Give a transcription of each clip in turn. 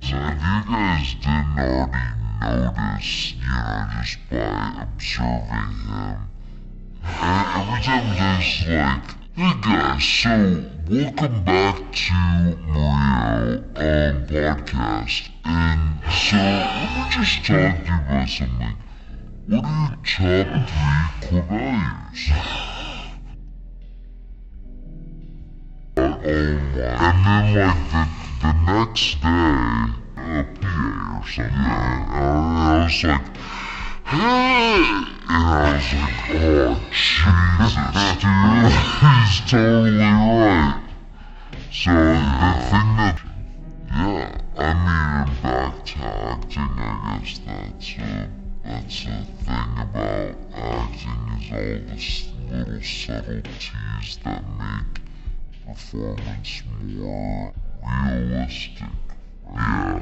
if you guys didn't already notice, just by observing him, and every time he's like, hey guys, so welcome back to Mario podcast. And so let me just talk to you about something. What are your top 3 core values? And then like the next day, a PA or something, I was like, hey! And I was like, oh Jesus, dude, he's totally right. So the thing that, yeah, I mean, in back to acting, I guess that's the thing about acting is all the little subtleties that make performance more realistic. Yeah.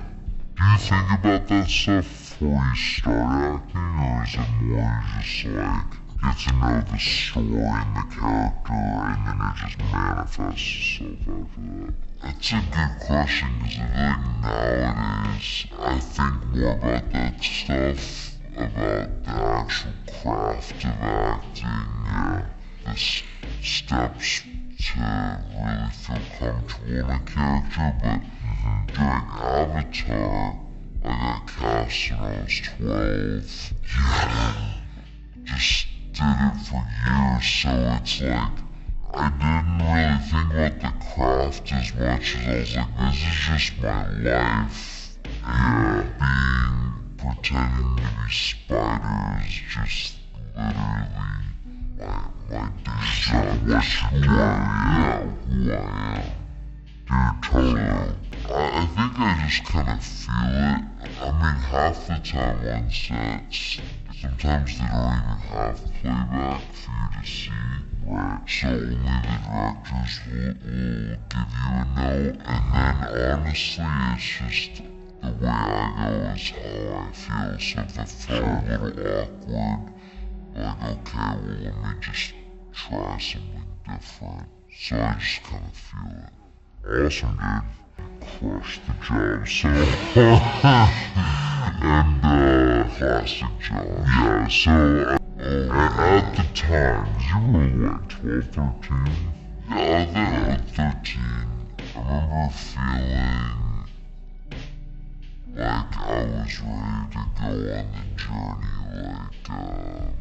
Do you think about that stuff before you start acting, or is it more just like get to know the story and the character and then it just manifests itself after that? That's a good question, because I think nowadays I think more about that stuff, about the actual craft of acting, the steps to really feel comfortable in a character, but during Avatar, I got cast when I was 12. Just did it for years, so it's like, I didn't really think about the craft as much as I was like, this is just my life. Pretending to be Spider is just literally my day job. Who I am. Dude, totally. I think I just kind of feel it. I mean, half the time on sets, sometimes they don't even have playback for you to see. Right. So only the directors will give you a note, and then honestly, it's just the way I go is how I feel. So if it felt a little awkward, like, okay, well, let me just try something different. So I just kind of feel it. Awesome, dude. Crushed the job so hard. And, classic job. Yeah, so, at the time, you were what, 12, 13? Yeah, I think 13. I remember feeling like I was ready to go on the journey, like,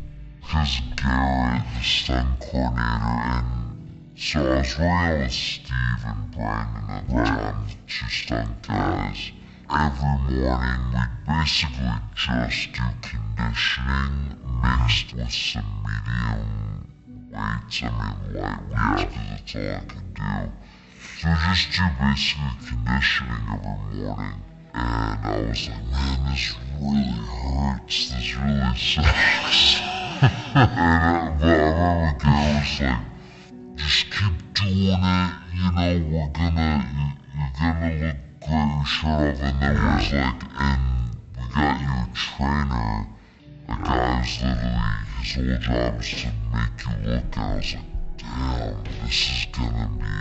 cause Garrett, the stunt coordinator, and so I was working with Steve and Brandon at the time, the 2 stunt guys. Every morning we'd basically just do conditioning mixed with some medium weights, I mean light weights, because that's all I could do. So just do basically conditioning every morning. And I was like, man, this really hurts, this really sucks. But I remember Gary was like, just keep doing it, you're gonna look great, your shirt off, and there was like, and we got your trainer, the guy's literally, his whole job is to make you look, and I was like, damn, this is gonna be,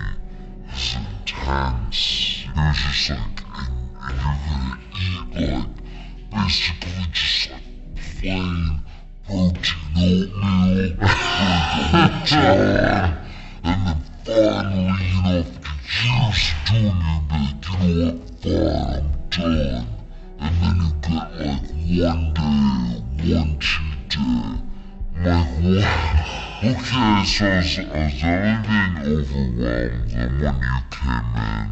this is intense. It was just like, and you're gonna eat like, basically just like plain protein oatmeal for the whole time. And then finally, after years of doing it, you're like, you know what, fine, I'm done. And then you get like 1 day, 1 cheat day. I'm like, what? Okay, so I was already overwhelmed, and when you came in,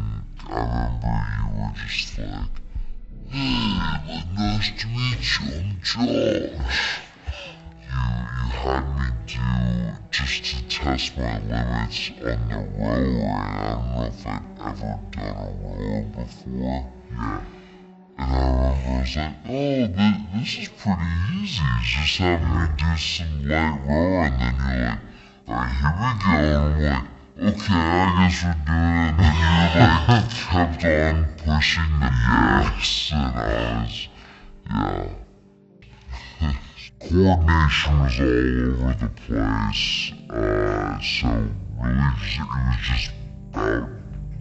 I remember you were just like, hey, nice to meet you, I'm Josh. You had me do, just to test my limits on the rower. I don't know if I'd ever done a rower before. Yeah. And I remember I was like, oh, this is pretty easy. Just have me do some light rower, and then you're like, alright, here we go. And I'm like, okay, I guess we're doing it. And then you like kept on pushing the gas, and I was, yeah. Coordination was all over the place, so really it was just about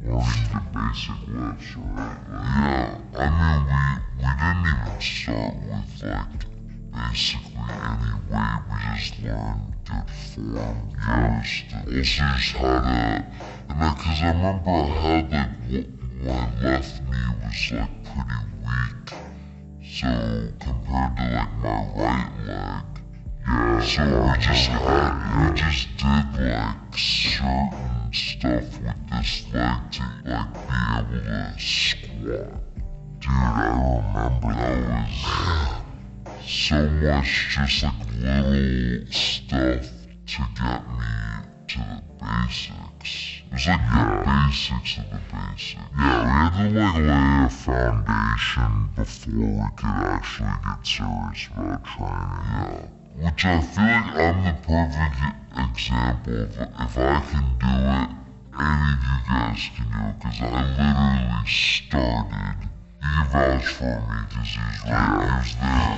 learning the basic lifts, right? Yeah, I mean, start with like basically any weight. We just learn good form first. Also just how to, and like, cause I remember I had like my left knee was like pretty weak. So compared to like my right leg. Yeah, so we just did like certain stuff with this leg to like be able to squat. Dude, I remember that was so much just like little stuff to get me to the basics. It was like the basics of the basics. Yeah, we had to like lay a foundation before we could actually get serious about training. Yeah. Which I feel like I'm the perfect example of if I can do it, any of you guys can do it, because I literally started. He vouched for me because he's right, he was there.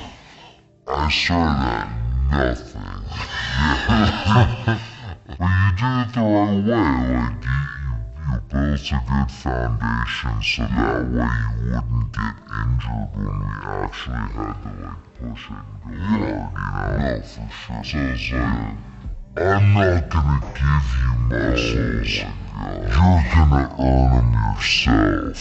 I started at nothing. But you did it the right way, like you built a good foundation so that way you wouldn't get injured when we actually had to like push it and go hard, No, for sure. So it's like, I'm not gonna give you muscles, you're gonna earn them yourself.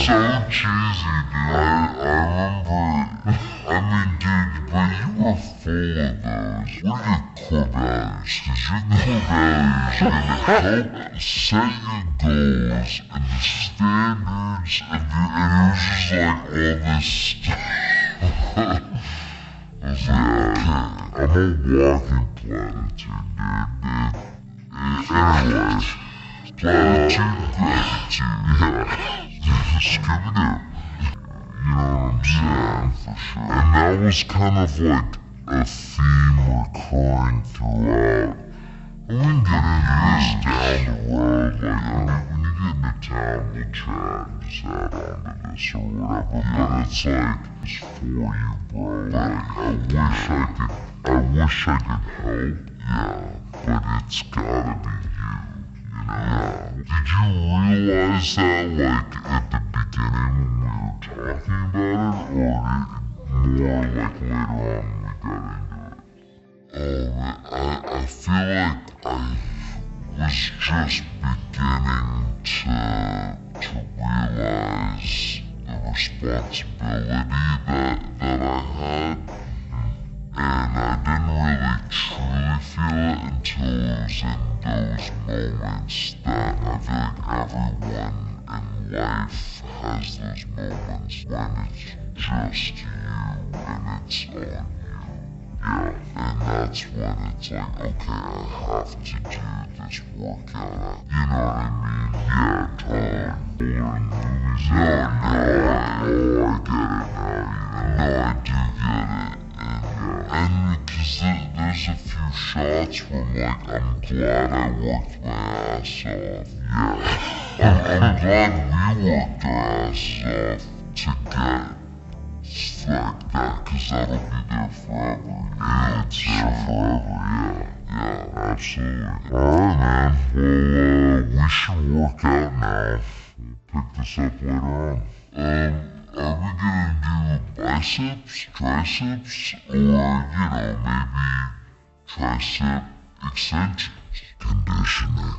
So cheesy, dude. I remember it. I mean, dude, but you were full of those. We're your core values, cause your core values gonna help set your goals and the standards and it was just like all this stuff. I was like, okay, I'm a walking platitude, dude. Anyways, platitude, gratitude, just give it up. You know what I'm saying? For sure. And that was kind of like a theme recurring throughout. We can get into this down the road, like, when you get into town, we'll chat and just add on to this or whatever, but it's like, it's for you, bro. Like, I wish I could help, yeah, but it's gotta be you, you know? Did you realize that, like, at the beginning when we were talking about it, or more like later on when we got into it? Oh man, I feel like I was just beginning to realize the responsibility that I had, and I didn't really truly feel it until it was in those moments that I feel like everyone in life has those moments when it's just you and it's on you. Yeah, and that's when it's like, okay, I have to do this workout. You know what I mean? Yeah, totally. Or in movies. No, I get it now. No, I do get it. And because there's a few shots where I'm like, I'm glad I worked my ass off. Yeah. I'm glad we worked our asses off to get like that, cause that'll be there forever. Yeah, it's there forever, yeah, absolutely. Alright man, well we should work out now. We'll pick this up later on. Are we gonna do biceps, triceps, or, maybe tricep extensions? Conditioning.